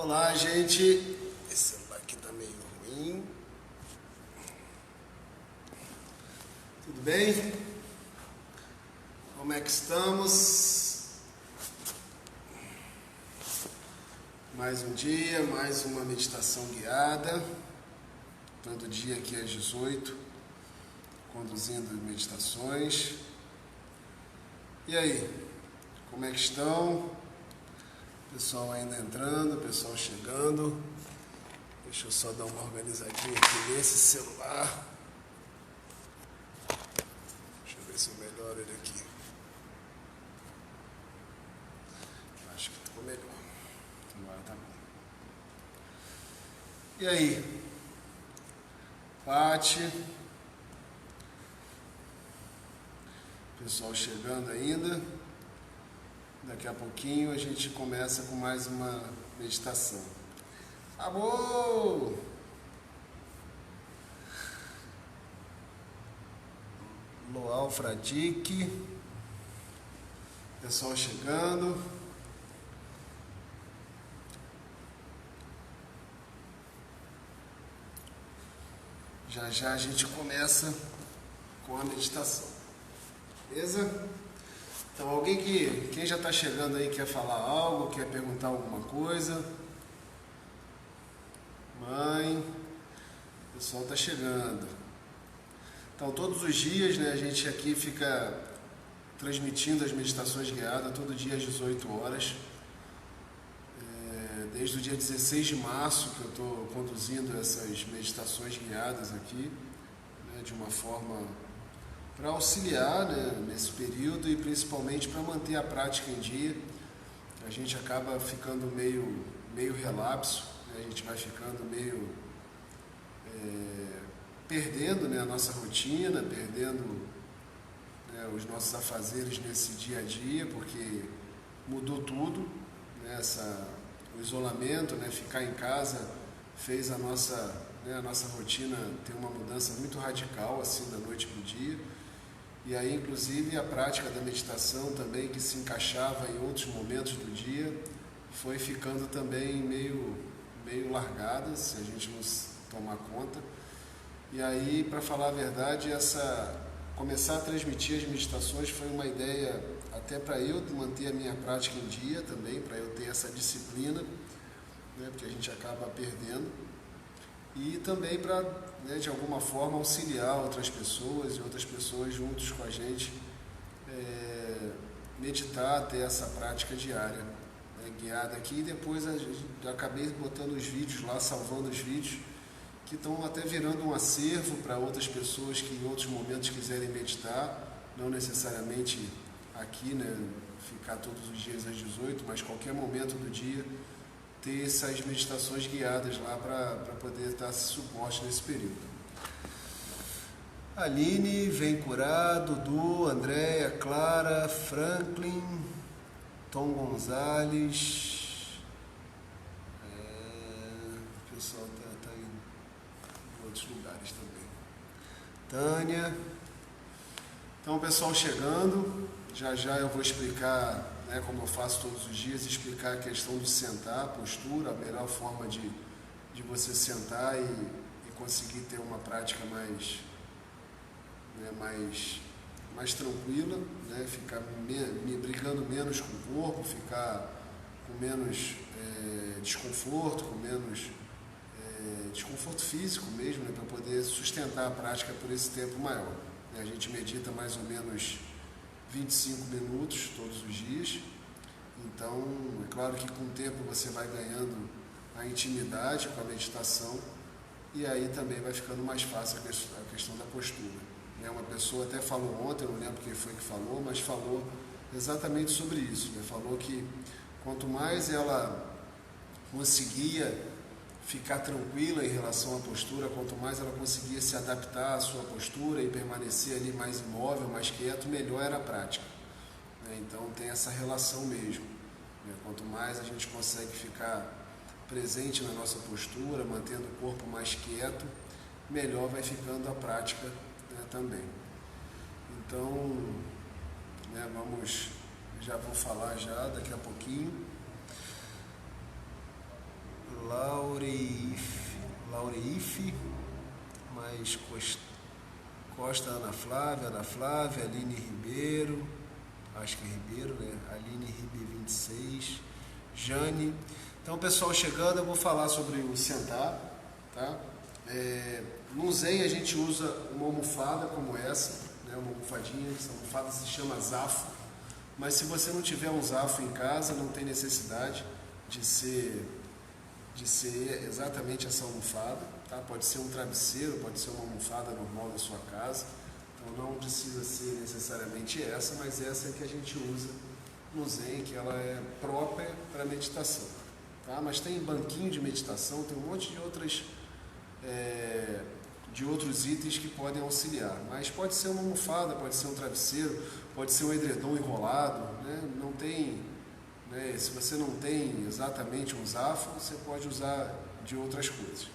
Olá, gente. Esse celular aqui tá meio ruim. Tudo bem? Como é que estamos? Mais um dia, mais uma meditação guiada. Todo dia aqui às 18, conduzindo meditações. E aí, como é que estão? Pessoal ainda entrando, pessoal chegando. Deixa eu só dar uma organizadinha aqui nesse celular. Deixa eu ver se eu melhoro ele aqui. Acho que ficou melhor. Agora tá bom. E aí? Pati. Pessoal chegando ainda. Daqui a pouquinho a gente começa com mais uma meditação. Amor! Loal Fradique. Pessoal chegando. Já já a gente começa com a meditação. Beleza? Então, quem já está chegando aí quer falar algo, quer perguntar alguma coisa? Mãe, o pessoal está chegando. Então, todos os dias, né, a gente aqui fica transmitindo as meditações guiadas, todo dia às 18 horas. Desde o dia 16 de março que eu estou conduzindo essas meditações guiadas aqui, né, de uma forma para auxiliar, né, nesse período e principalmente para manter a prática em dia. A gente acaba ficando meio relapso, né, a gente vai ficando meio perdendo, né, a nossa rotina, perdendo, né, os nossos afazeres nesse dia a dia, porque mudou tudo, né, o isolamento, né, ficar em casa fez a nossa rotina ter uma mudança muito radical, assim, da noite para o dia. E aí, inclusive, a prática da meditação também, que se encaixava em outros momentos do dia, foi ficando também meio largada, se a gente não tomar conta. E aí, para falar a verdade, começar a transmitir as meditações foi uma ideia até para eu manter a minha prática em dia também, para eu ter essa disciplina, né, porque a gente acaba perdendo. E também para, né, de alguma forma, auxiliar outras pessoas e outras pessoas juntos com a gente, meditar, ter essa prática diária, né, guiada aqui. E depois eu acabei botando os vídeos lá, salvando os vídeos, que estão até virando um acervo para outras pessoas que em outros momentos quiserem meditar, não necessariamente aqui, né, ficar todos os dias às 18, mas qualquer momento do dia, ter essas meditações guiadas lá para poder dar esse suporte nesse período. Aline, Vem Curar, Dudu, Andréia, Clara, Franklin, Tom Gonzalez. O pessoal está em outros lugares também. Tânia. Então, o pessoal chegando, já eu vou explicar, né, como eu faço todos os dias, explicar a questão do sentar, a postura, a melhor forma de você sentar e conseguir ter uma prática mais tranquila, né, ficar brigando menos com o corpo, ficar com menos desconforto, com menos desconforto físico mesmo, né, para poder sustentar a prática por esse tempo maior. A gente medita mais ou menos 25 minutos todos os dias. Então, é claro que com o tempo você vai ganhando a intimidade com a meditação e aí também vai ficando mais fácil a questão da postura. Uma pessoa até falou ontem, eu não lembro quem foi que falou, mas falou exatamente sobre isso. Falou que quanto mais ela conseguia ficar tranquila em relação à postura, quanto mais ela conseguia se adaptar à sua postura e permanecer ali mais imóvel, mais quieto, melhor era a prática. Então tem essa relação mesmo. Quanto mais a gente consegue ficar presente na nossa postura, mantendo o corpo mais quieto, melhor vai ficando a prática, né, também. Então, né, já vou falar já daqui a pouquinho. Laureif, mais Costa Ana Flávia, Aline Ribeiro, acho que é Ribeiro, né? Aline Ribeiro 26, Jane. Então, pessoal chegando, eu vou falar sobre o sentar, tá? No Zen a gente usa uma almofada como essa, né? Uma almofadinha, essa almofada se chama Zafo, mas se você não tiver um Zafo em casa, não tem necessidade de ser exatamente essa almofada, tá? Pode ser um travesseiro, pode ser uma almofada normal da sua casa, então não precisa ser necessariamente essa, mas essa é que a gente usa no Zen, que ela é própria para meditação, tá? Mas tem banquinho de meditação, tem um monte de outros itens que podem auxiliar, mas pode ser uma almofada, pode ser um travesseiro, pode ser um edredom enrolado, né? Não tem, né? Se você não tem exatamente um Zafo, você pode usar de outras coisas.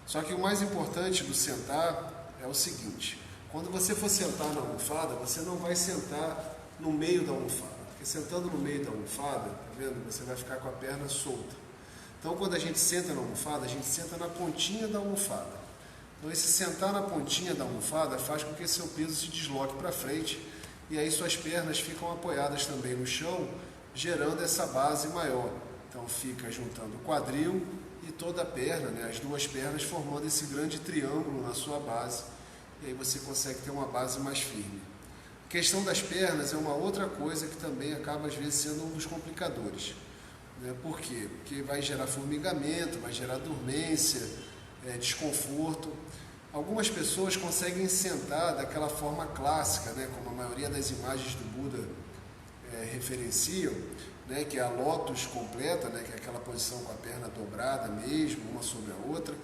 Só que o mais importante do sentar é o seguinte: quando você for sentar na almofada, você não vai sentar no meio da almofada, porque sentando no meio da almofada, tá vendo? Você vai ficar com a perna solta. Então, quando a gente senta na almofada, a gente senta na pontinha da almofada. Então, esse sentar na pontinha da almofada faz com que seu peso se desloque para frente e aí suas pernas ficam apoiadas também no chão, gerando essa base maior. Então, fica juntando o quadril e toda a perna, né, as duas pernas formando esse grande triângulo na sua base, e aí você consegue ter uma base mais firme. A questão das pernas é uma outra coisa que também acaba às vezes sendo um dos complicadores. Por quê? Porque vai gerar formigamento, vai gerar dormência, desconforto. Algumas pessoas conseguem sentar daquela forma clássica, né, como a maioria das imagens do Buda referenciam, né, que é a lótus completa, né, que é aquela posição com a perna dobrada mesmo, uma sobre a outra,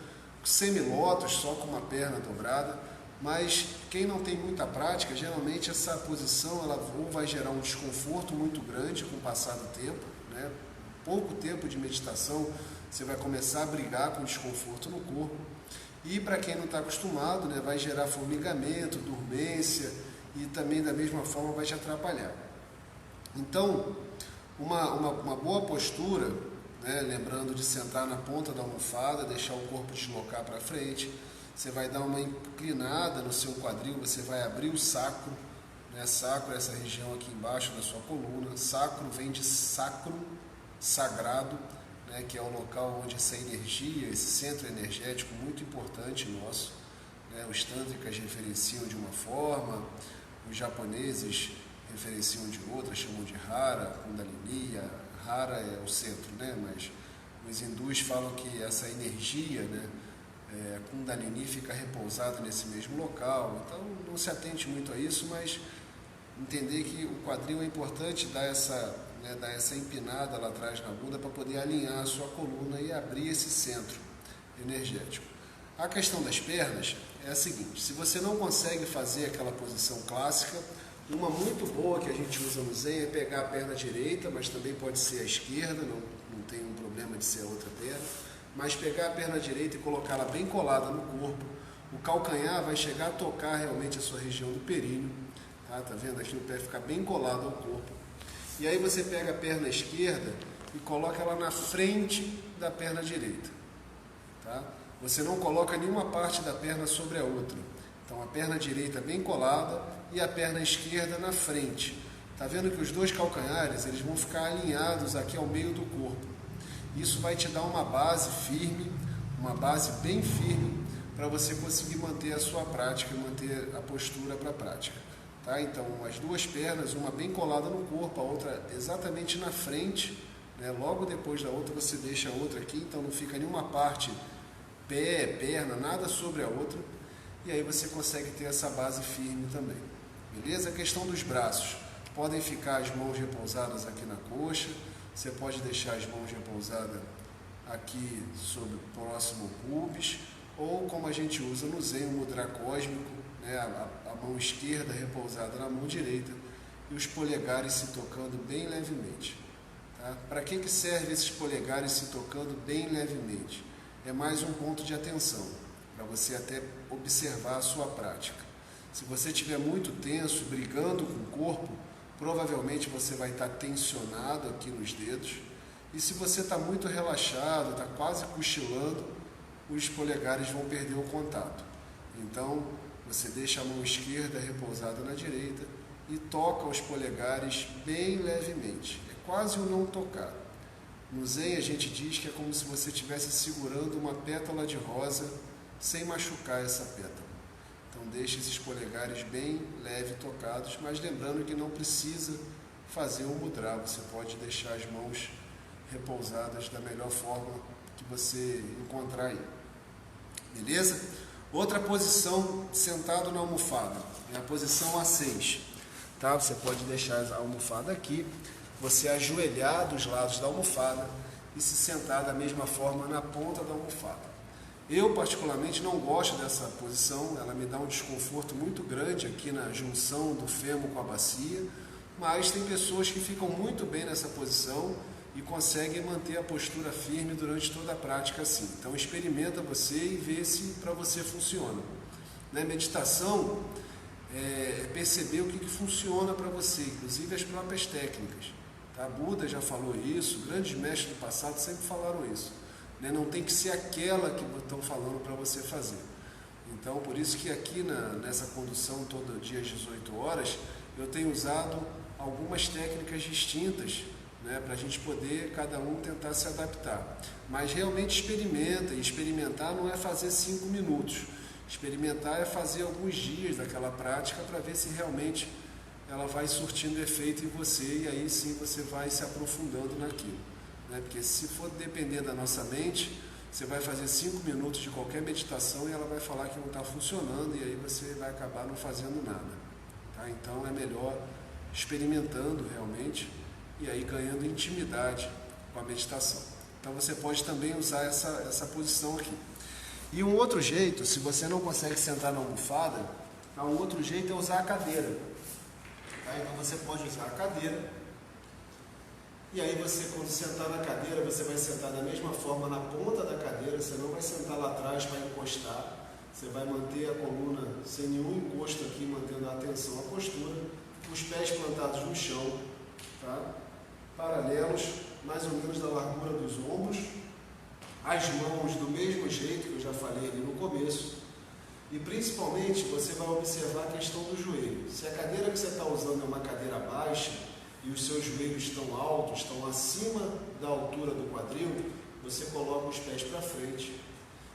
semilótus só com uma perna dobrada. Mas quem não tem muita prática, geralmente essa posição ela ou vai gerar um desconforto muito grande com o passar do tempo, né? Pouco tempo de meditação, você vai começar a brigar com desconforto no corpo. E para quem não está acostumado, né, vai gerar formigamento, dormência e também da mesma forma vai te atrapalhar. Então, uma boa postura, né, lembrando de sentar na ponta da almofada, deixar o corpo deslocar para frente, você vai dar uma inclinada no seu quadril, você vai abrir o sacro, né, sacro é essa região aqui embaixo da sua coluna, sacro vem de sacro, sagrado, né, que é o local onde essa energia, esse centro energético muito importante nosso, né, os tântricas referenciam de uma forma, os japoneses referenciam de outra, chamam de Hara, Kundalini. Hara é o centro, né, mas os hindus falam que essa energia, né, Kundalini fica repousada nesse mesmo local, então não se atente muito a isso, mas entender que o quadril é importante dar essa empinada lá atrás na bunda para poder alinhar a sua coluna e abrir esse centro energético. A questão das pernas é a seguinte: se você não consegue fazer aquela posição clássica, uma muito boa que a gente usa no Zen é pegar a perna direita, mas também pode ser a esquerda, não tem um problema de ser a outra perna, mas pegar a perna direita e colocá-la bem colada no corpo. O calcanhar vai chegar a tocar realmente a sua região do períneo, tá vendo? Aqui o pé fica bem colado ao corpo. E aí você pega a perna esquerda e coloca ela na frente da perna direita, tá? Você não coloca nenhuma parte da perna sobre a outra. Então a perna direita bem colada e a perna esquerda na frente. Tá vendo que os dois calcanhares eles vão ficar alinhados aqui ao meio do corpo. Isso vai te dar uma base firme, uma base bem firme para você conseguir manter a sua prática, manter a postura para a prática. Tá? Então, as duas pernas, uma bem colada no corpo, a outra exatamente na frente, né? Logo depois da outra você deixa a outra aqui, então não fica nenhuma parte, pé, perna, nada sobre a outra, e aí você consegue ter essa base firme também. Beleza? A questão dos braços, podem ficar as mãos repousadas aqui na coxa, você pode deixar as mãos repousadas aqui sobre o próximo pubis, ou como a gente usa no Zen, o mudra cósmico, né, a mão esquerda repousada na mão direita e os polegares se tocando bem levemente. Tá? Para que serve esses polegares se tocando bem levemente? É mais um ponto de atenção, para você até observar a sua prática. Se você estiver muito tenso, brigando com o corpo, provavelmente você vai estar tensionado aqui nos dedos E se você está muito relaxado, está quase cochilando, os polegares vão perder o contato. Então, você deixa a mão esquerda repousada na direita e toca os polegares bem levemente. É quase um não tocar. No Zen a gente diz que é como se você estivesse segurando uma pétala de rosa sem machucar essa pétala. Então deixe esses polegares bem leve tocados, mas lembrando que não precisa fazer um mudra, você pode deixar as mãos repousadas da melhor forma que você encontrar aí. Beleza? Outra posição, sentado na almofada, é a posição A6. Tá? Você pode deixar a almofada aqui, você ajoelhar dos lados da almofada e se sentar da mesma forma na ponta da almofada. Eu particularmente não gosto dessa posição, ela me dá um desconforto muito grande aqui na junção do fêmur com a bacia, mas tem pessoas que ficam muito bem nessa posição e conseguem manter a postura firme durante toda a prática assim. Então experimenta você e vê se para você funciona. Na meditação, perceber o que funciona para você, inclusive as próprias técnicas. Tá? Buda já falou isso, grandes mestres do passado sempre falaram isso. Né? Não tem que ser aquela que estão falando para você fazer. Então, por isso que aqui nessa condução todo dia às 18 horas, eu tenho usado algumas técnicas distintas, né, para a gente poder, cada um, tentar se adaptar. Mas realmente experimenta, e experimentar não é fazer 5 minutos. Experimentar é fazer alguns dias daquela prática para ver se realmente ela vai surtindo efeito em você, e aí sim você vai se aprofundando naquilo. Né? Porque se for depender da nossa mente, você vai fazer 5 minutos de qualquer meditação e ela vai falar que não está funcionando, e aí você vai acabar não fazendo nada. Tá? Então é melhor experimentando realmente e aí ganhando intimidade com a meditação. Então você pode também usar essa posição aqui. E um outro jeito, se você não consegue sentar na almofada, um outro jeito é usar a cadeira. Tá? Então você pode usar a cadeira, e aí você, quando sentar na cadeira, você vai sentar da mesma forma na ponta da cadeira, você não vai sentar lá atrás para encostar, você vai manter a coluna sem nenhum encosto aqui, mantendo a atenção à postura, os pés plantados no chão, tá? Paralelos, mais ou menos da largura dos ombros, as mãos do mesmo jeito que eu já falei ali no começo, e principalmente você vai observar a questão do joelho. Se a cadeira que você está usando é uma cadeira baixa e os seus joelhos estão altos, estão acima da altura do quadril, você coloca os pés para frente,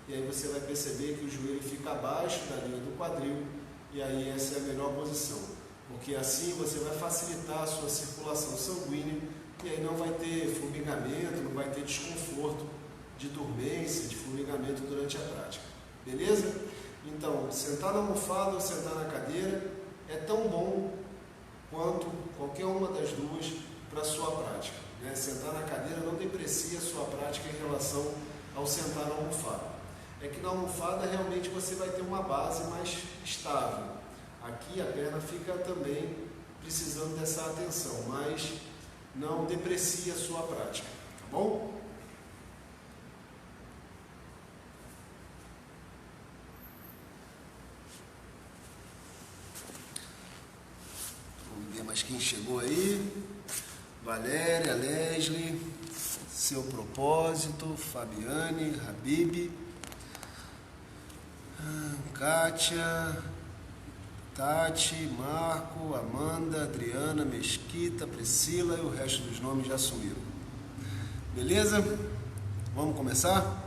e aí você vai perceber que o joelho fica abaixo da linha do quadril, e aí essa é a melhor posição, porque assim você vai facilitar a sua circulação sanguínea, e aí não vai ter formigamento, não vai ter desconforto de dormência, de formigamento durante a prática. Beleza? Então, sentar na almofada ou sentar na cadeira é tão bom quanto qualquer uma das duas para a sua prática. Né? Sentar na cadeira não deprecia a sua prática em relação ao sentar na almofada. É que na almofada realmente você vai ter uma base mais estável. Aqui a perna fica também precisando dessa atenção, mas não deprecia a sua prática, tá bom? Vamos ver mais quem chegou aí. Valéria, Leslie, Seu Propósito, Fabiane, Habib, Kátia, Tati, Marco, Amanda, Adriana, Mesquita, Priscila, e o resto dos nomes já sumiram. Beleza? Vamos começar?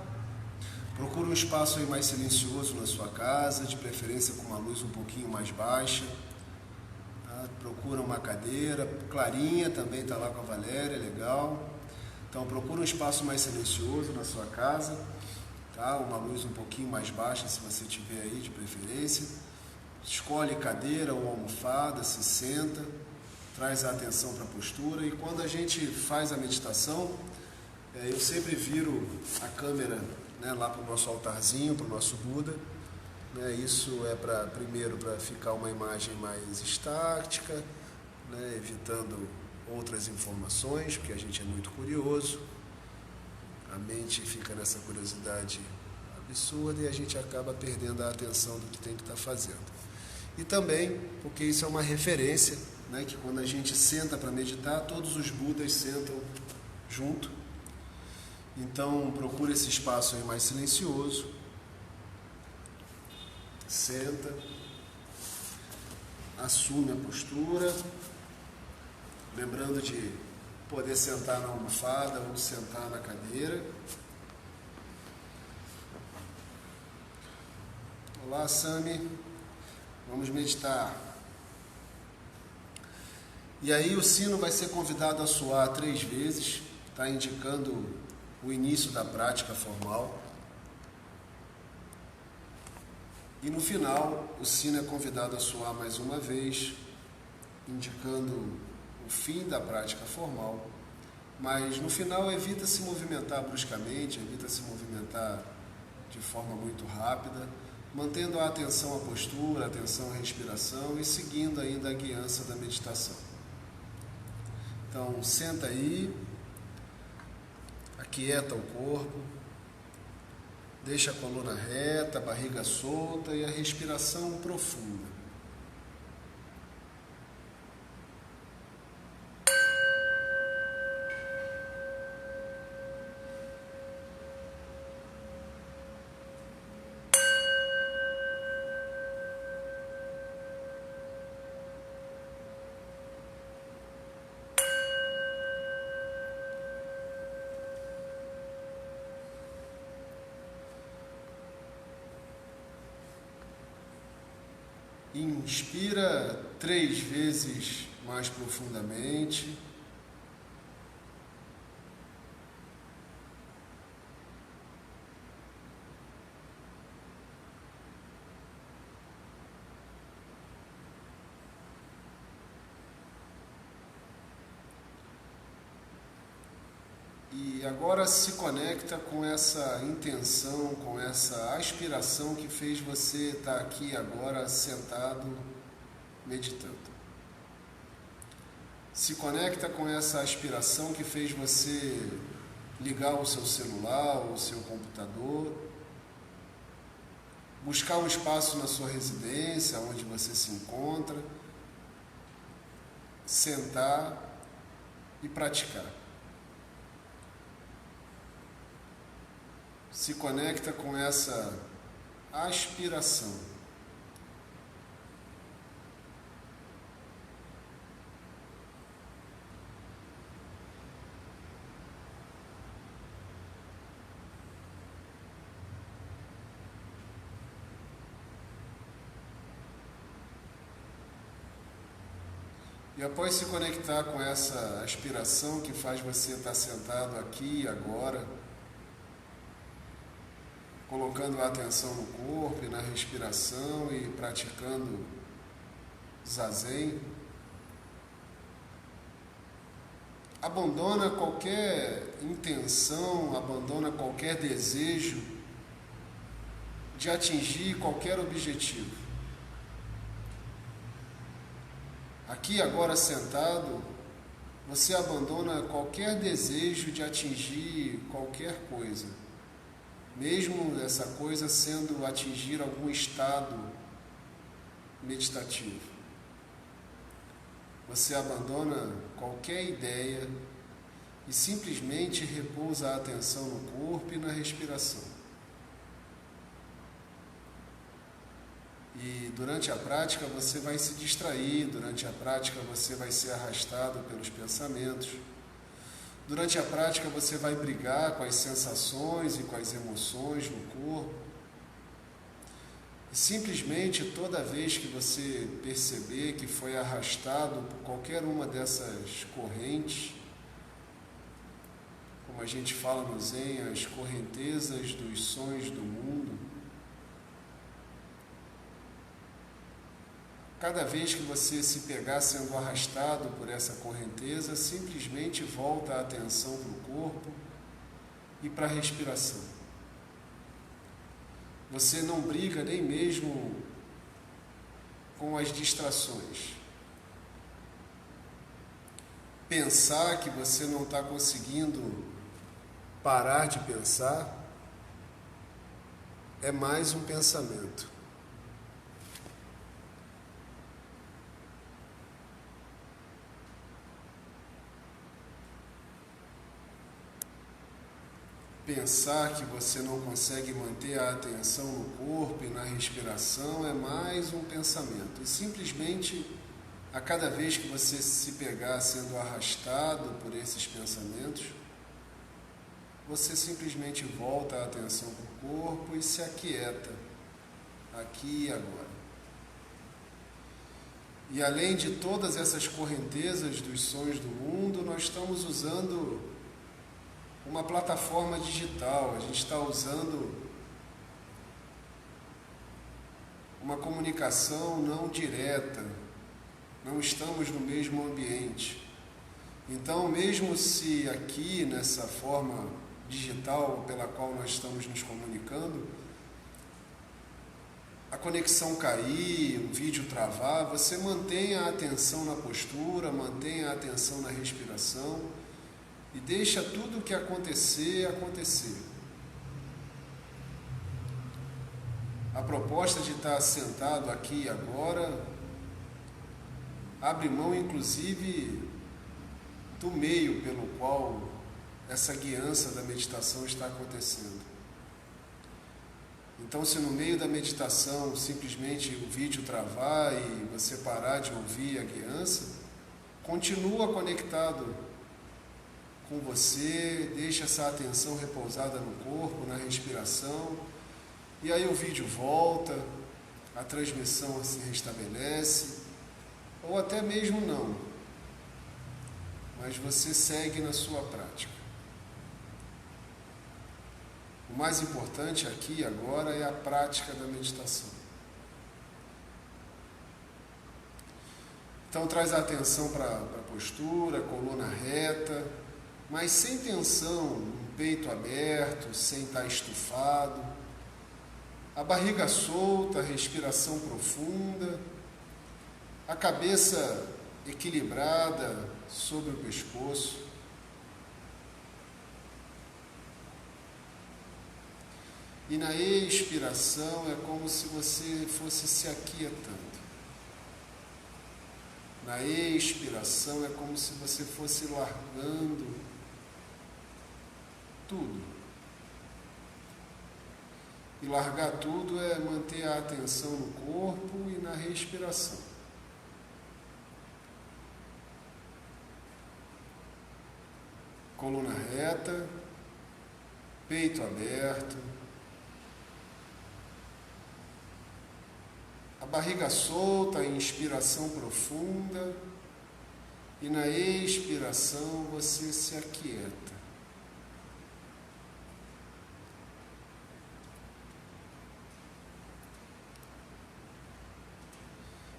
Procura um espaço aí mais silencioso na sua casa, de preferência com uma luz um pouquinho mais baixa. Tá? Procura uma cadeira, Clarinha também está lá com a Valéria, legal. Então procura um espaço mais silencioso na sua casa, tá? Uma luz um pouquinho mais baixa se você tiver aí, de preferência. Escolhe cadeira ou almofada, se senta, traz a atenção para a postura, e quando a gente faz a meditação, eu sempre viro a câmera, né, lá para o nosso altarzinho, para o nosso Buda. Né, isso é primeiro para ficar uma imagem mais estática, né, evitando outras informações, porque a gente é muito curioso, a mente fica nessa curiosidade absurda e a gente acaba perdendo a atenção do que tem que estar fazendo. E também porque isso é uma referência, né, que quando a gente senta para meditar, todos os Budas sentam junto, Então procura esse espaço aí mais silencioso. Senta. Assume a postura. Lembrando de poder sentar na almofada ou sentar na cadeira. Olá, Sami. Vamos meditar. E aí o sino vai ser convidado a soar 3 vezes. Está indicando o início da prática formal. E no final, o sino é convidado a soar mais uma vez, indicando o fim da prática formal. Mas no final, evita se movimentar bruscamente, evita se movimentar de forma muito rápida, mantendo a atenção à postura, a atenção à respiração e seguindo ainda a guiança da meditação. Então, senta aí, aquieta o corpo, deixa a coluna reta, a barriga solta e a respiração profunda. Inspira 3 vezes mais profundamente. E agora se conecta com essa intenção, com essa aspiração que fez você estar aqui agora sentado meditando. Se conecta com essa aspiração que fez você ligar o seu celular ou o seu computador, buscar um espaço na sua residência, onde você se encontra, sentar e praticar. Se conecta com essa aspiração. E após se conectar com essa aspiração que faz você estar sentado aqui e agora, colocando a atenção no corpo e na respiração e praticando zazen, abandona qualquer intenção, abandona qualquer desejo de atingir qualquer objetivo. Aqui agora sentado, você abandona qualquer desejo de atingir qualquer coisa. Mesmo essa coisa sendo atingir algum estado meditativo. Você abandona qualquer ideia e simplesmente repousa a atenção no corpo e na respiração. E durante a prática você vai se distrair, durante a prática você vai ser arrastado pelos pensamentos. Durante a prática você vai brigar com as sensações e com as emoções no corpo. E simplesmente toda vez que você perceber que foi arrastado por qualquer uma dessas correntes, como a gente fala no Zen, as correntezas dos sons do mundo, cada vez que você se pegar sendo arrastado por essa correnteza, simplesmente volta a atenção para o corpo e para a respiração. Você não briga nem mesmo com as distrações. Pensar que você não está conseguindo parar de pensar é mais um pensamento. pensar que você não consegue manter a atenção no corpo e na respiração é mais um pensamento. E simplesmente, a cada vez que você se pegar sendo arrastado por esses pensamentos, você simplesmente volta a atenção para o corpo e se aquieta, aqui e agora. E além de todas essas correntezas dos sons do mundo, nós estamos usando uma plataforma digital, a gente está usando uma comunicação não direta, não estamos no mesmo ambiente. Então, mesmo se aqui, nessa forma digital pela qual nós estamos nos comunicando, a conexão cair, o vídeo travar, você mantenha a atenção na postura, mantenha a atenção na respiração e deixa tudo o que acontecer, acontecer. A proposta de estar sentado aqui e agora abre mão, inclusive, do meio pelo qual essa guiança da meditação está acontecendo. Então, se no meio da meditação simplesmente o vídeo travar e você parar de ouvir a guiança, continua conectado com você, deixa essa atenção repousada no corpo, na respiração, e aí o vídeo volta, a transmissão se restabelece, ou até mesmo não, mas você segue na sua prática. O mais importante aqui e agora é a prática da meditação. Então traz a atenção para a postura, coluna reta, mas sem tensão, um peito aberto, sem estar estufado, a barriga solta, a respiração profunda, a cabeça equilibrada sobre o pescoço. E na expiração é como se você fosse se aquietando. Na expiração é como se você fosse largando tudo. E largar tudo é manter a atenção no corpo e na respiração. Coluna reta, peito aberto, a barriga solta, a inspiração profunda, e na expiração você se aquieta.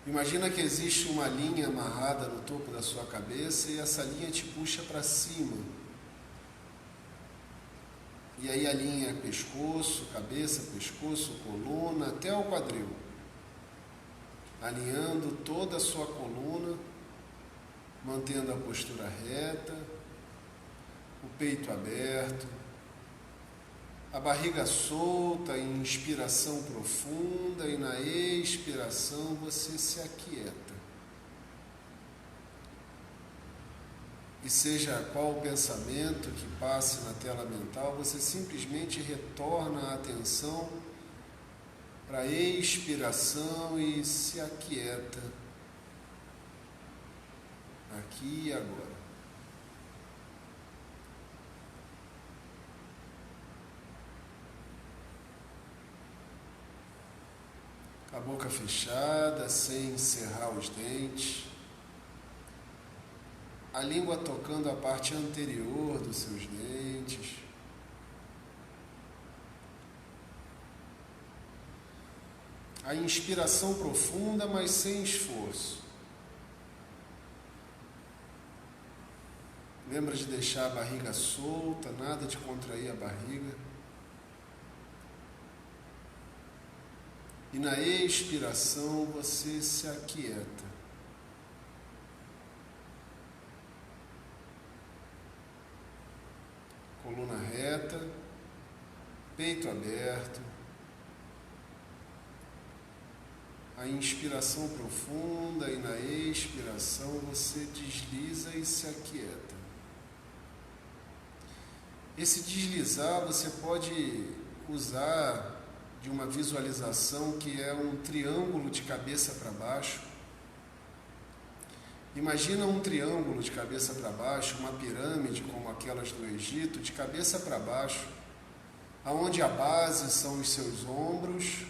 Imagina que existe uma linha amarrada no topo da sua cabeça e essa linha te puxa para cima. E aí a linha é pescoço, cabeça, pescoço, coluna, até o quadril. Alinhando toda a sua coluna, mantendo a postura reta, o peito aberto, a barriga solta, em inspiração profunda, e na expiração você se aquieta. E seja qual o pensamento que passe na tela mental, você simplesmente retorna a atenção para a expiração e se aquieta aqui e agora. A boca fechada, sem cerrar os dentes, a língua tocando a parte anterior dos seus dentes. A inspiração profunda, mas sem esforço. Lembra de deixar a barriga solta, nada de contrair a barriga. E na expiração você se aquieta. Coluna reta, peito aberto. A inspiração profunda e na expiração você desliza e se aquieta. Esse deslizar você pode usar de uma visualização que é um triângulo de cabeça para baixo. Imagina um triângulo de cabeça para baixo, uma pirâmide como aquelas do Egito, de cabeça para baixo, aonde a base são os seus ombros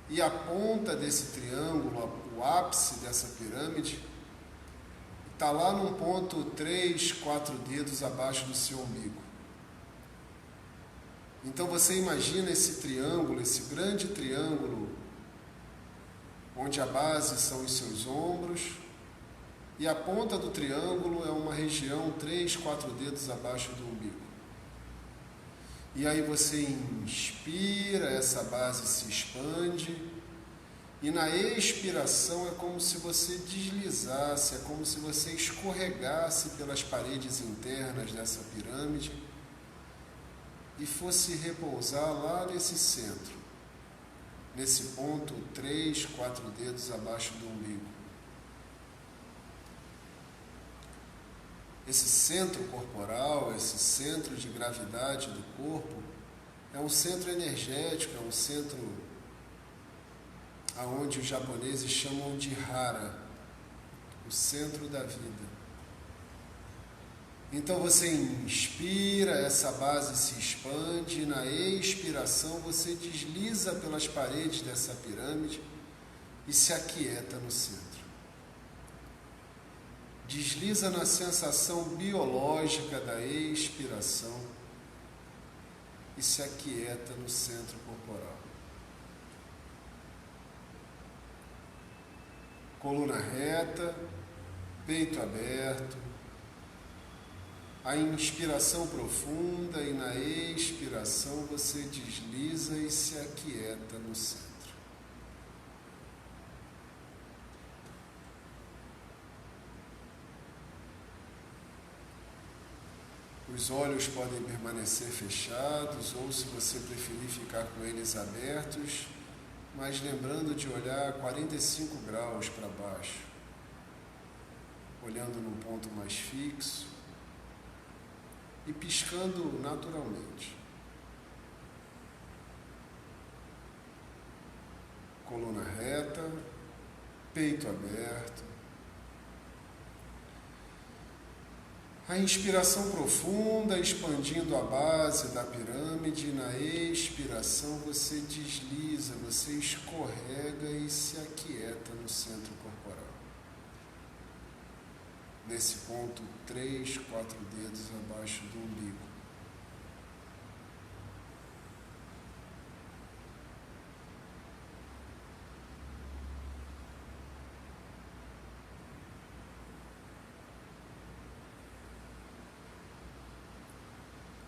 e a ponta desse triângulo, o ápice dessa pirâmide, está lá num ponto 3, 4 dedos abaixo do seu umbigo. Então você imagina esse triângulo, esse grande triângulo, onde a base são os seus ombros, e a ponta do triângulo é uma região 3, 4 dedos abaixo do umbigo. E aí você inspira, essa base se expande, e na expiração é como se você deslizasse, é como se você escorregasse pelas paredes internas dessa pirâmide e fosse repousar lá nesse centro, nesse ponto 3, 4 dedos abaixo do umbigo. Esse centro corporal, esse centro de gravidade do corpo, é um centro energético, é um centro aonde os japoneses chamam de hara, o centro da vida. Então você inspira, essa base se expande, e na expiração você desliza pelas paredes dessa pirâmide e se aquieta no centro. Desliza na sensação biológica da expiração e se aquieta no centro corporal. Coluna reta, peito aberto, a inspiração profunda e na expiração você desliza e se aquieta no centro. Os olhos podem permanecer fechados ou, se você preferir, ficar com eles abertos, mas lembrando de olhar 45 graus para baixo, olhando num ponto mais fixo e piscando naturalmente. Coluna reta, peito aberto. A inspiração profunda, expandindo a base da pirâmide, e na expiração você desliza, você escorrega e se aquieta no centro corporal. Nesse ponto, 3, 4 dedos abaixo do umbigo.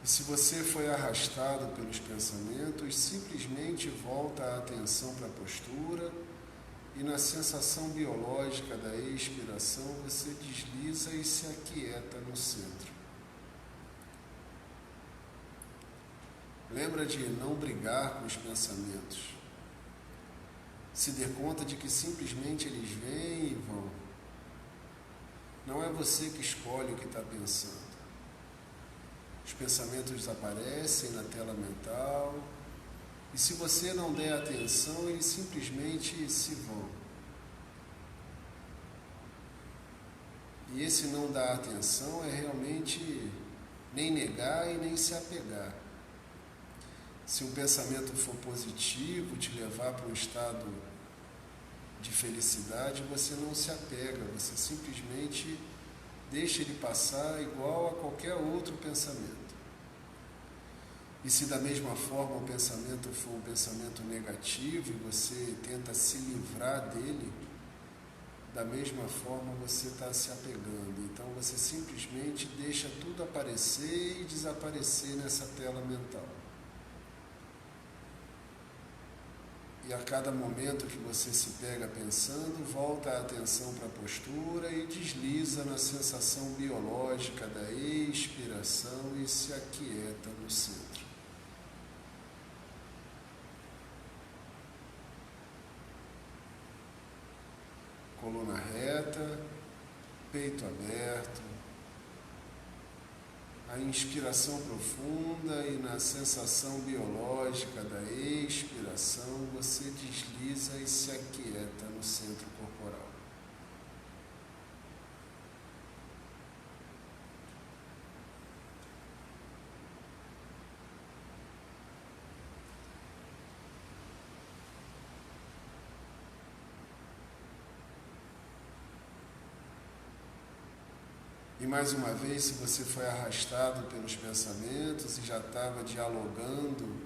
E se você foi arrastado pelos pensamentos, simplesmente volta a atenção para a postura e na sensação biológica da expiração você desliza e se aquieta no centro. Lembra de não brigar com os pensamentos. Se dê conta de que simplesmente eles vêm e vão. Não é você que escolhe o que está pensando. Os pensamentos aparecem na tela mental e se você não der atenção, eles simplesmente se vão. E esse não dar atenção é realmente nem negar e nem se apegar. Se um pensamento for positivo, te levar para um estado de felicidade, você não se apega, você simplesmente deixa ele passar igual a qualquer outro pensamento. E se da mesma forma o pensamento for um pensamento negativo e você tenta se livrar dele, da mesma forma você está se apegando. Então você simplesmente deixa tudo aparecer e desaparecer nessa tela mental. E a cada momento que você se pega pensando, volta a atenção para a postura e desliza na sensação biológica da expiração e se aquieta no centro. Coluna reta, peito aberto. a inspiração profunda e na sensação biológica da expiração, você desliza e se aquieta no centro corporal. E mais uma vez, se você foi arrastado pelos pensamentos e já estava dialogando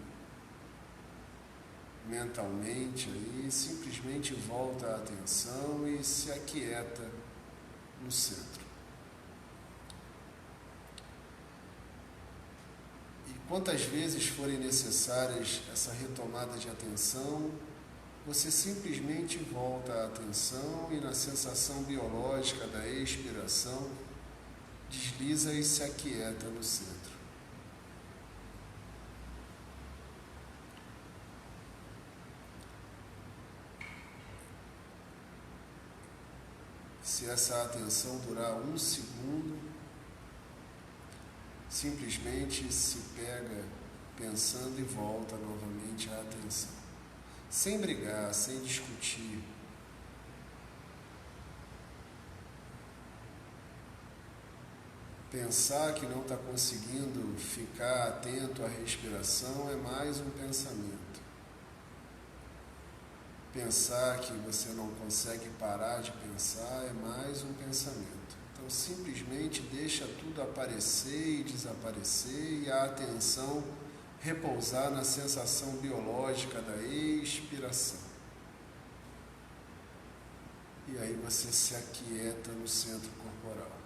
mentalmente aí, simplesmente volta a atenção e se aquieta no centro. E quantas vezes forem necessárias essa retomada de atenção, você simplesmente volta a atenção e na sensação biológica da expiração, desliza e se aquieta no centro. Se essa atenção durar 1 segundo, simplesmente se pega pensando e volta novamente à atenção. Sem brigar, sem discutir. Pensar que não está conseguindo ficar atento à respiração é mais um pensamento. Pensar que você não consegue parar de pensar é mais um pensamento. Então, simplesmente deixa tudo aparecer e desaparecer e a atenção repousar na sensação biológica da expiração. E aí você se aquieta no centro corporal.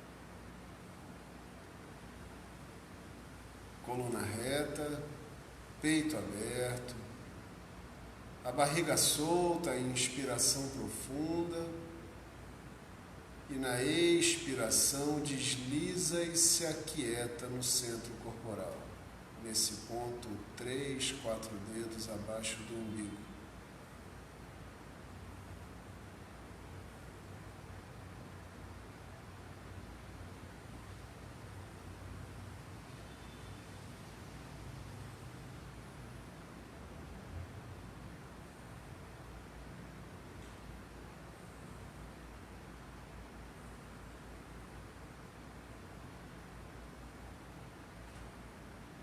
Coluna reta, peito aberto, a barriga solta, inspiração profunda, e na expiração desliza e se aquieta no centro corporal, nesse ponto 3, 4 dedos abaixo do umbigo.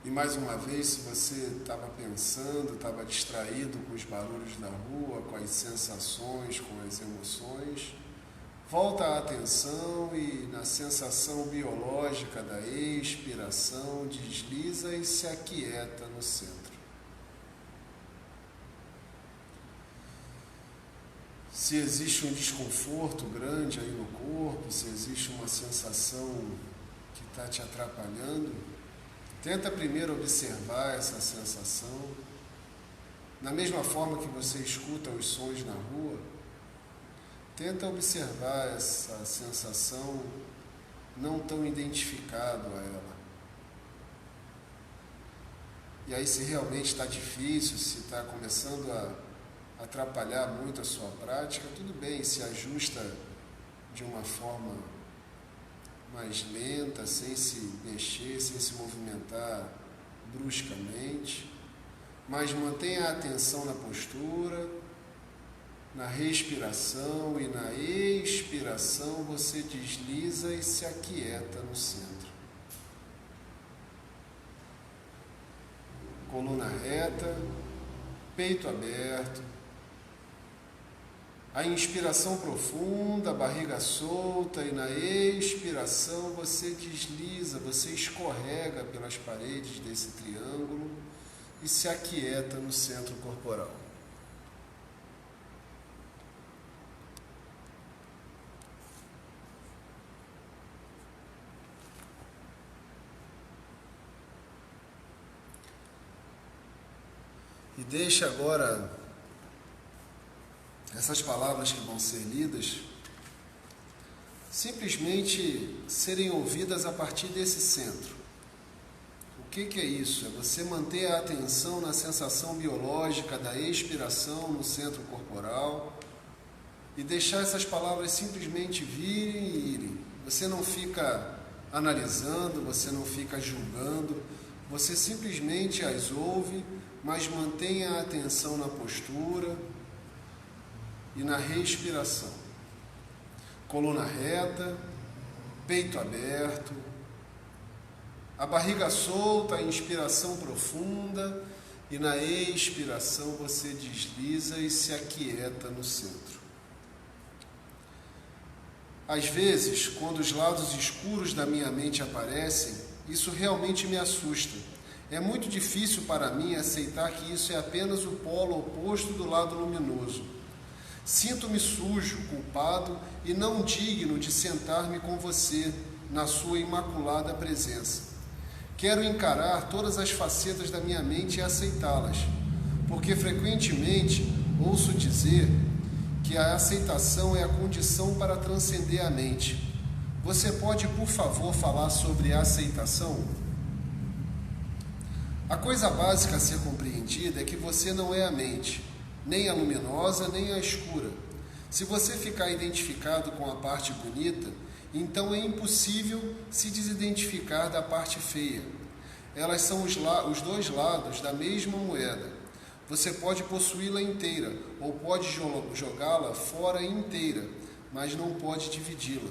E mais uma vez, se você estava pensando, estava distraído com os barulhos da rua, com as sensações, com as emoções, volta a atenção e na sensação biológica da expiração, desliza e se aquieta no centro. Se existe um desconforto grande aí no corpo, se existe uma sensação que está te atrapalhando, tenta primeiro observar essa sensação. Da mesma forma que você escuta os sons na rua, tenta observar essa sensação não tão identificado a ela. E aí, se realmente está difícil, se está começando a atrapalhar muito a sua prática, tudo bem, se ajusta de uma forma mais lenta, sem se mexer, sem se movimentar bruscamente, mas mantenha a atenção na postura, na respiração e na expiração você desliza e se aquieta no centro. Coluna reta, peito aberto, a inspiração profunda, barriga solta, e na expiração você desliza, você escorrega pelas paredes desse triângulo e se aquieta no centro corporal. E deixa agora essas palavras que vão ser lidas simplesmente serem ouvidas a partir desse centro. O que é isso? É você manter a atenção na sensação biológica da expiração no centro corporal e deixar essas palavras simplesmente virem e irem. Você não fica analisando, você não fica julgando, você simplesmente as ouve, mas mantenha a atenção na postura e na respiração. Coluna reta, peito aberto, a barriga solta, a inspiração profunda, e na expiração você desliza e se aquieta no centro. Às vezes, quando os lados escuros da minha mente aparecem, isso realmente me assusta. É muito difícil para mim aceitar que isso é apenas o polo oposto do lado luminoso. Sinto-me sujo, culpado e não digno de sentar-me com você na sua imaculada presença. Quero encarar todas as facetas da minha mente e aceitá-las, porque frequentemente ouço dizer que a aceitação é a condição para transcender a mente. Você pode, por favor, falar sobre a aceitação? A coisa básica a ser compreendida é que você não é a mente, nem a luminosa, nem a escura. Se você ficar identificado com a parte bonita, então é impossível se desidentificar da parte feia. Elas são os dois lados da mesma moeda. Você pode possuí-la inteira ou pode jogá-la fora inteira, mas não pode dividi-la.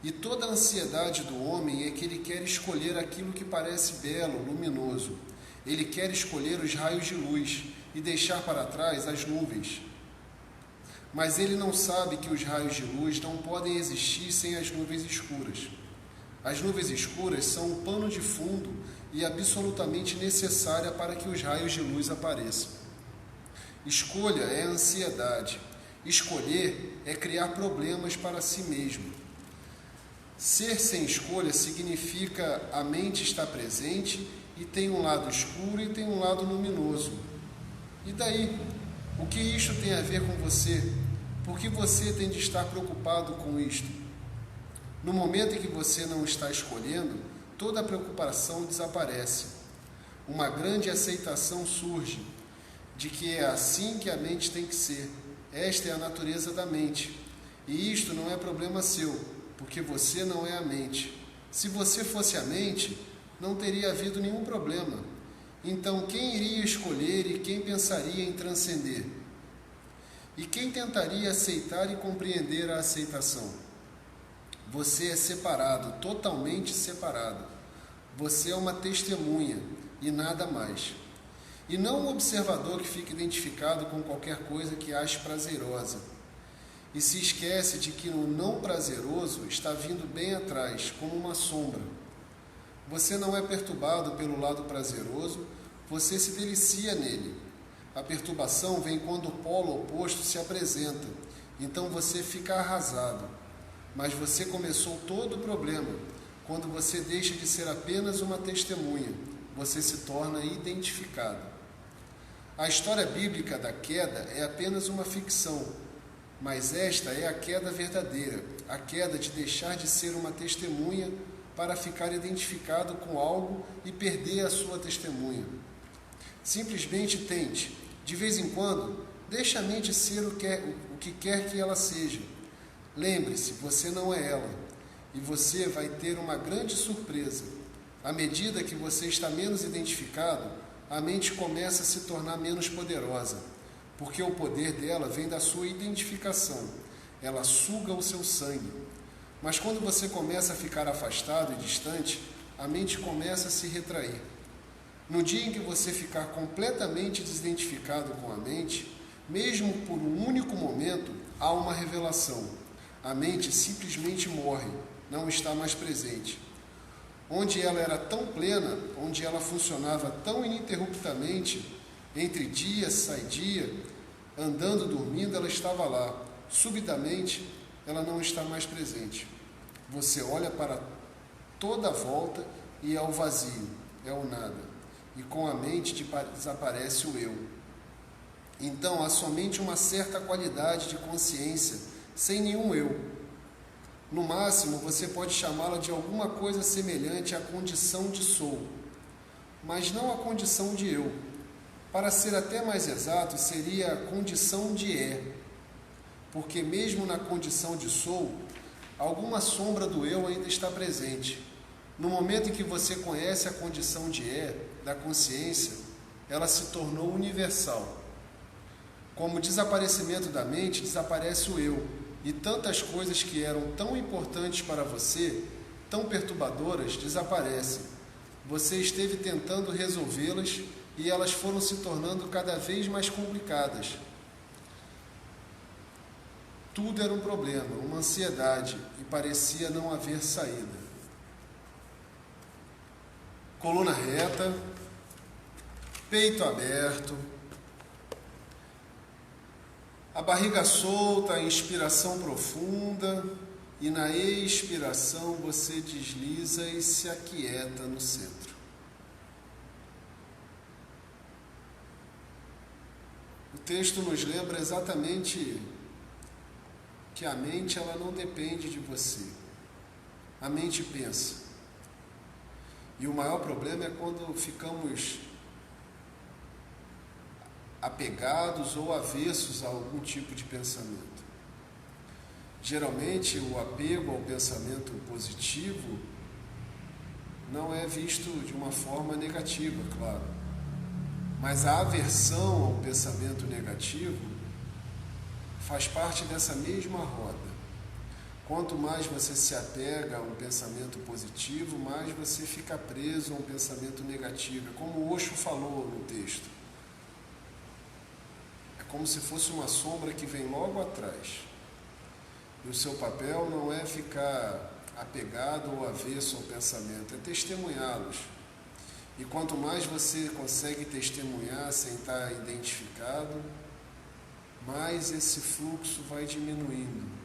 E toda a ansiedade do homem é que ele quer escolher aquilo que parece belo, luminoso. Ele quer escolher os raios de luz e deixar para trás as nuvens. Mas ele não sabe que os raios de luz não podem existir sem as nuvens escuras. As nuvens escuras são o pano de fundo e absolutamente necessária para que os raios de luz apareçam. Escolha é ansiedade. Escolher é criar problemas para si mesmo. Ser sem escolha significa a mente estar presente e tem um lado escuro e tem um lado luminoso. E daí? O que isto tem a ver com você? Por que você tem de estar preocupado com isto? No momento em que você não está escolhendo, toda a preocupação desaparece. Uma grande aceitação surge de que é assim que a mente tem que ser. Esta é a natureza da mente. E isto não é problema seu, porque você não é a mente. Se você fosse a mente, não teria havido nenhum problema. Então, quem iria escolher e quem pensaria em transcender? E quem tentaria aceitar e compreender a aceitação? Você é separado, totalmente separado. Você é uma testemunha e nada mais. E não um observador que fica identificado com qualquer coisa que ache prazerosa. E se esquece de que o não prazeroso está vindo bem atrás, como uma sombra. Você não é perturbado pelo lado prazeroso, você se delicia nele. A perturbação vem quando o polo oposto se apresenta, então você fica arrasado. Mas você começou todo o problema. Quando você deixa de ser apenas uma testemunha, você se torna identificado. A história bíblica da queda é apenas uma ficção, mas esta é a queda verdadeira, a queda de deixar de ser uma testemunha para ficar identificado com algo e perder a sua testemunha. Simplesmente tente, de vez em quando, deixe a mente ser o que quer que ela seja. Lembre-se, você não é ela, e você vai ter uma grande surpresa. À medida que você está menos identificado, a mente começa a se tornar menos poderosa, porque o poder dela vem da sua identificação. Ela suga o seu sangue. Mas quando você começa a ficar afastado e distante, a mente começa a se retrair. No dia em que você ficar completamente desidentificado com a mente, mesmo por um único momento, há uma revelação. A mente simplesmente morre, não está mais presente. Onde ela era tão plena, onde ela funcionava tão ininterruptamente, entre dia e dia, andando, dormindo, ela estava lá. Subitamente, ela não está mais presente. Você olha para toda a volta e é o vazio, é o nada. E com a mente desaparece o eu. Então, há somente uma certa qualidade de consciência, sem nenhum eu. No máximo, você pode chamá-la de alguma coisa semelhante à condição de sou, mas não a condição de eu. Para ser até mais exato, seria a condição de é, porque mesmo na condição de sou, alguma sombra do eu ainda está presente. No momento em que você conhece a condição de da consciência, ela se tornou universal. Como o desaparecimento da mente, desaparece o eu, e tantas coisas que eram tão importantes para você, tão perturbadoras, desaparecem. Você esteve tentando resolvê-las e elas foram se tornando cada vez mais complicadas. Tudo era um problema, uma ansiedade, e parecia não haver saída. Coluna reta, peito aberto, a barriga solta, a inspiração profunda, e na expiração você desliza e se aquieta no centro. O texto nos lembra exatamente que a mente ela não depende de você. A mente pensa. E o maior problema é quando ficamos apegados ou avessos a algum tipo de pensamento. Geralmente, o apego ao pensamento positivo não é visto de uma forma negativa, claro. Mas a aversão ao pensamento negativo faz parte dessa mesma roda. Quanto mais você se apega a um pensamento positivo, mais você fica preso a um pensamento negativo. É como o Osho falou no texto. É como se fosse uma sombra que vem logo atrás. E o seu papel não é ficar apegado ou avesso ao pensamento, é testemunhá-los. E quanto mais você consegue testemunhar sem estar identificado, mais esse fluxo vai diminuindo.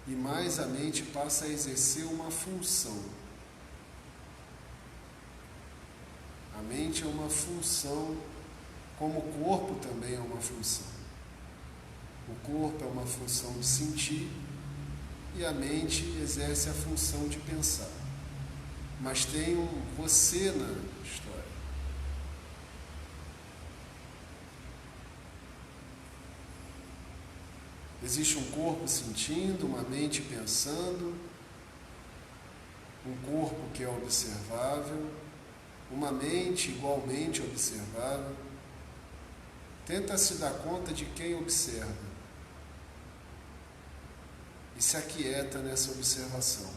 E mais a mente passa a exercer uma função. A mente é uma função, como o corpo também é uma função. O corpo é uma função de sentir e a mente exerce a função de pensar. Mas tem um você na história. Existe um corpo sentindo, uma mente pensando, um corpo que é observável, uma mente igualmente observável. Tenta se dar conta de quem observa e se aquieta nessa observação.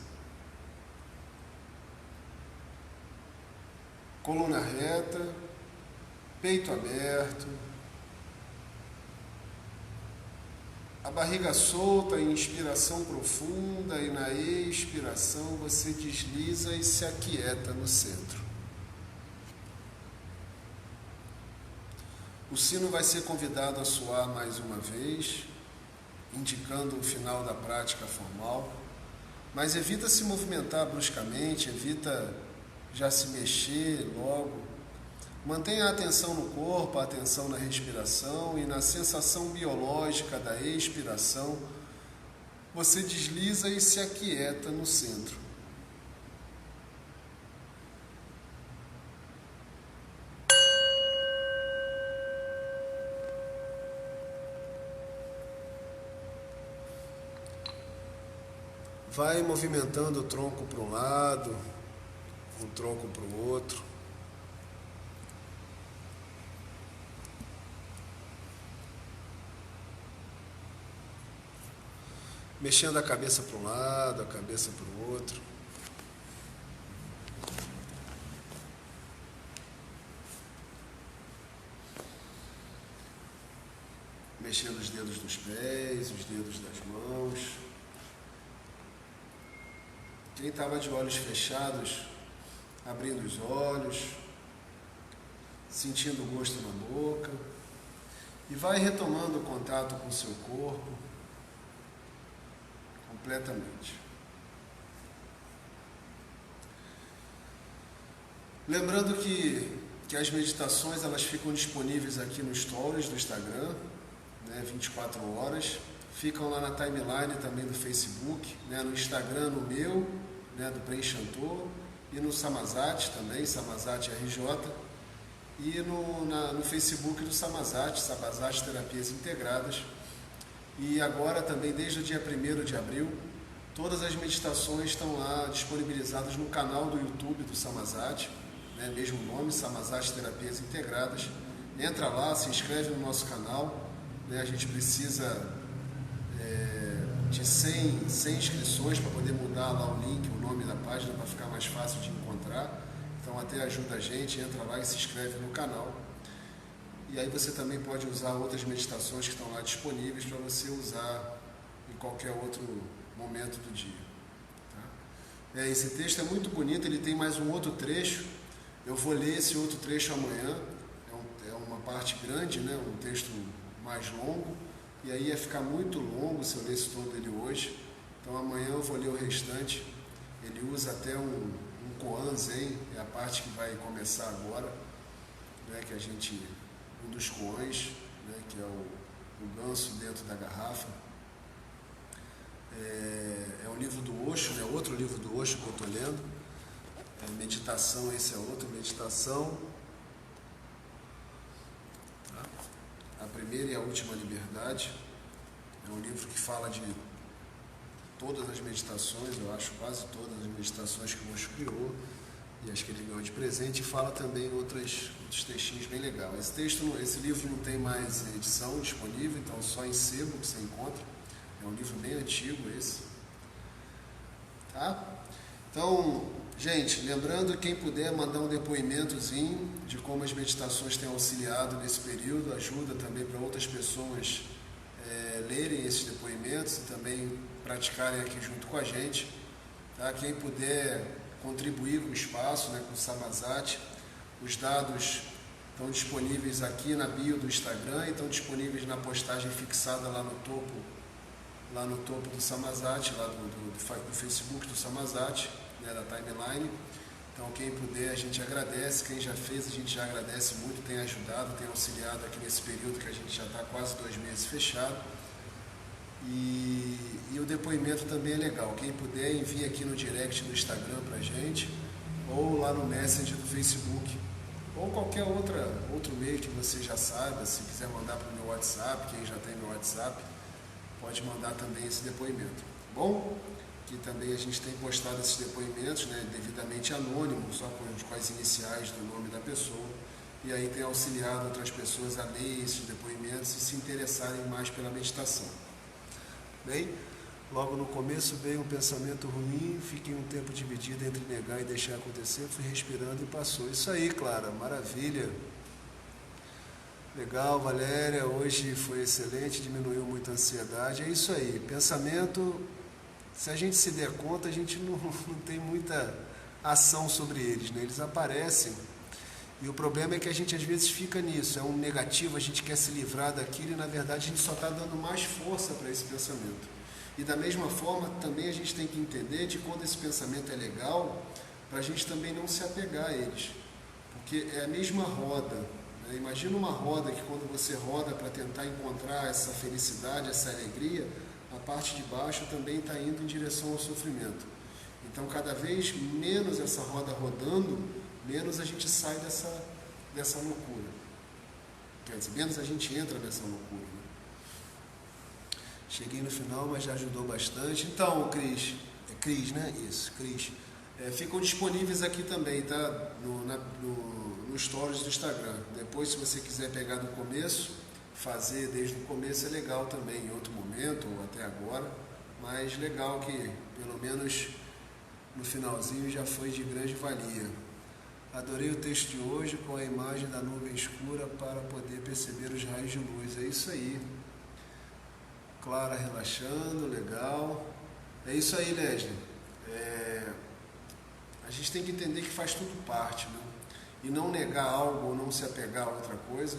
Coluna reta, peito aberto, a barriga solta, em inspiração profunda, e na expiração você desliza e se aquieta no centro. O sino vai ser convidado a soar mais uma vez, indicando o final da prática formal, mas evita se movimentar bruscamente, evita já se mexer logo. Mantenha a atenção no corpo, a atenção na respiração e na sensação biológica da expiração. Você desliza e se aquieta no centro. Vai movimentando o tronco para um lado, o tronco para o outro. Mexendo a cabeça para um lado, a cabeça para o outro. Mexendo os dedos dos pés, os dedos das mãos. Quem estava de olhos fechados, abrindo os olhos, sentindo o gosto na boca. E vai retomando o contato com o seu corpo. Completamente. Lembrando que as meditações elas ficam disponíveis aqui no Stories do Instagram, 24 horas. Ficam lá na timeline também do Facebook, no Instagram no meu, do Preenchantor, e no Samazat também, Samazat RJ, e no Facebook do Samazat, Terapias Integradas. E agora também, desde o dia 1º de abril, Todas as meditações estão lá disponibilizadas no canal do YouTube do Samazat, né? Mesmo nome, Samazat Terapias Integradas. Entra lá, se inscreve no nosso canal, né? A gente precisa de 100 inscrições para poder mudar lá o link, o nome da página, para ficar mais fácil de encontrar. Então até ajuda a gente, entra lá e se inscreve no canal. E aí você também pode usar outras meditações que estão lá disponíveis para você usar em qualquer outro momento do dia. Tá? Esse texto é muito bonito, ele tem mais um outro trecho. Eu vou ler esse outro trecho amanhã. É uma parte grande, né? Um texto mais longo. E aí ia ficar muito longo se eu lesse todo ele hoje. Então amanhã eu vou ler o restante. Ele usa até um koan zen, é a parte que vai começar agora, né? Que a gente, um dos koans, né? Que é o ganso dentro da garrafa. É um livro do Osho, né? Outro livro do Osho que eu estou lendo. Meditação, esse é outro, meditação. A primeira e a última liberdade. É um livro que fala de todas as meditações, eu acho quase todas as meditações que o Osho criou e as que ele ganhou de presente, e fala também outros textinhos bem legais. Esse livro não tem mais edição disponível, então só em sebo que você encontra. É um livro bem antigo esse. Tá? Então, gente, lembrando, quem puder mandar um depoimentozinho de como as meditações têm auxiliado nesse período, ajuda também para outras pessoas lerem esses depoimentos e também praticarem aqui junto com a gente. Tá? Quem puder contribuir com o espaço, né, com o Samazat, os dados estão disponíveis aqui na bio do Instagram e estão disponíveis na postagem fixada lá no topo do Samazat, lá do Facebook do Samazat, né, da timeline. Então quem puder a gente agradece, quem já fez a gente já agradece muito, tem ajudado, tem auxiliado aqui nesse período que a gente já está quase 2 meses fechado. E o depoimento também é legal, quem puder envia aqui no direct do Instagram pra gente, ou lá no Messenger do Facebook, ou qualquer outro meio que você já saiba. Se quiser mandar para o meu WhatsApp, quem já tem meu WhatsApp, pode mandar também esse depoimento, tá bom? Que também a gente tem postado esses depoimentos, né, devidamente anônimos, só com as iniciais do nome da pessoa, e aí tem auxiliado outras pessoas a ler esses depoimentos e se interessarem mais pela meditação. Bem, logo no começo veio um pensamento ruim, fiquei um tempo dividido entre negar e deixar acontecer, fui respirando e passou. Isso aí, Clara, maravilha. Legal, Valéria, hoje foi excelente, diminuiu muito a ansiedade. É isso aí, pensamento, se a gente se der conta, a gente não tem muita ação sobre eles, né? Eles aparecem e o problema é que a gente às vezes fica nisso, é um negativo, a gente quer se livrar daquilo e na verdade a gente só está dando mais força para esse pensamento. E da mesma forma também a gente tem que entender de quando esse pensamento é legal, para a gente também não se apegar a eles, porque é a mesma roda. Imagina uma roda que quando você roda para tentar encontrar essa felicidade, essa alegria, a parte de baixo também está indo em direção ao sofrimento. Então cada vez menos essa roda rodando, menos a gente sai dessa loucura. Quer dizer, menos a gente entra nessa loucura. Né? Cheguei no final, mas já ajudou bastante. Então, Cris, né? Isso, Cris. Ficam disponíveis aqui também, tá? No stories do Instagram. Depois, se você quiser pegar do começo, fazer desde o começo é legal também, em outro momento ou até agora, mas legal que pelo menos no finalzinho já foi de grande valia. Adorei o texto de hoje com a imagem da nuvem escura para poder perceber os raios de luz. É isso aí. Clara relaxando, legal. É isso aí, Leslie. A gente tem que entender que faz tudo parte, né? E não negar algo ou não se apegar a outra coisa,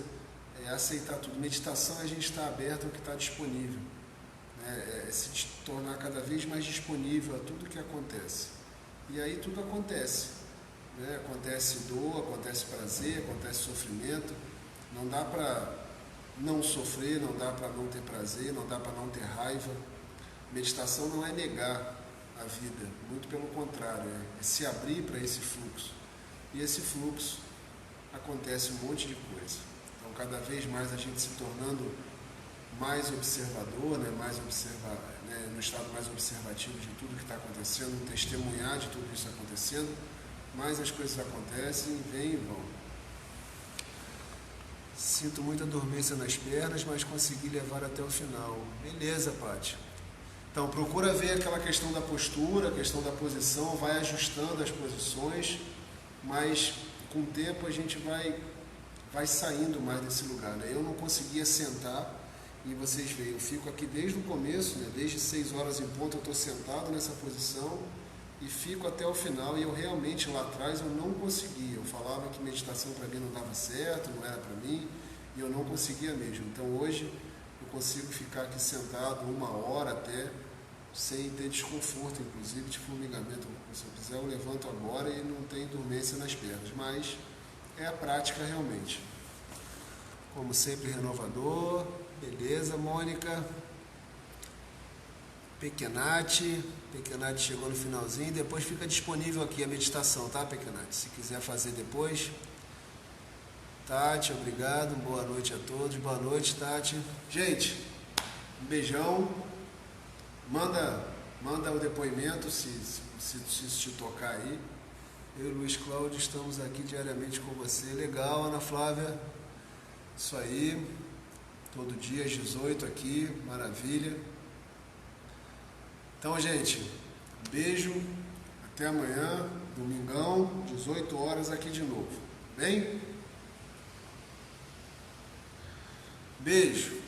é aceitar tudo. Meditação é a gente estar aberto ao que está disponível, né? É se tornar cada vez mais disponível a tudo que acontece. E aí tudo acontece, né? Acontece dor, acontece prazer, acontece sofrimento. Não dá para não sofrer, não dá para não ter prazer, não dá para não ter raiva. Meditação não é negar a vida, muito pelo contrário, é se abrir para esse fluxo. E esse fluxo acontece um monte de coisa. Então, cada vez mais a gente se tornando mais observador, né? né, no estado mais observativo de tudo que está acontecendo, testemunhar de tudo isso acontecendo, mas as coisas acontecem, vêm e vão. Sinto muita dormência nas pernas, mas consegui levar até o final. Beleza, Paty. Então, procura ver aquela questão da postura, a questão da posição, vai ajustando as posições, mas com o tempo a gente vai saindo mais desse lugar, né? Eu não conseguia sentar, e vocês veem, eu fico aqui desde o começo, né? Desde 6 horas em ponto eu estou sentado nessa posição e fico até o final, e eu realmente lá atrás eu não conseguia. Eu falava que meditação para mim não dava certo, não era para mim, e eu não conseguia mesmo. Então hoje eu consigo ficar aqui sentado 1 hora até, sem ter desconforto, inclusive de formigamento. Se eu quiser eu levanto agora e não tem dormência nas pernas, mas é a prática realmente. Como sempre, renovador. Beleza, Mônica. Pequenate chegou no finalzinho, depois fica disponível aqui a meditação, tá, Pequenate? Se quiser fazer depois. Tati, obrigado, boa noite a todos. Boa noite, Tati. Gente, um beijão. Manda o depoimento se te tocar aí. Eu e o Luiz Cláudio estamos aqui diariamente com você. Legal, Ana Flávia. Isso aí. Todo dia às 18 aqui. Maravilha. Então, gente, beijo. Até amanhã, domingão, 18 horas aqui de novo. Bem? Beijo.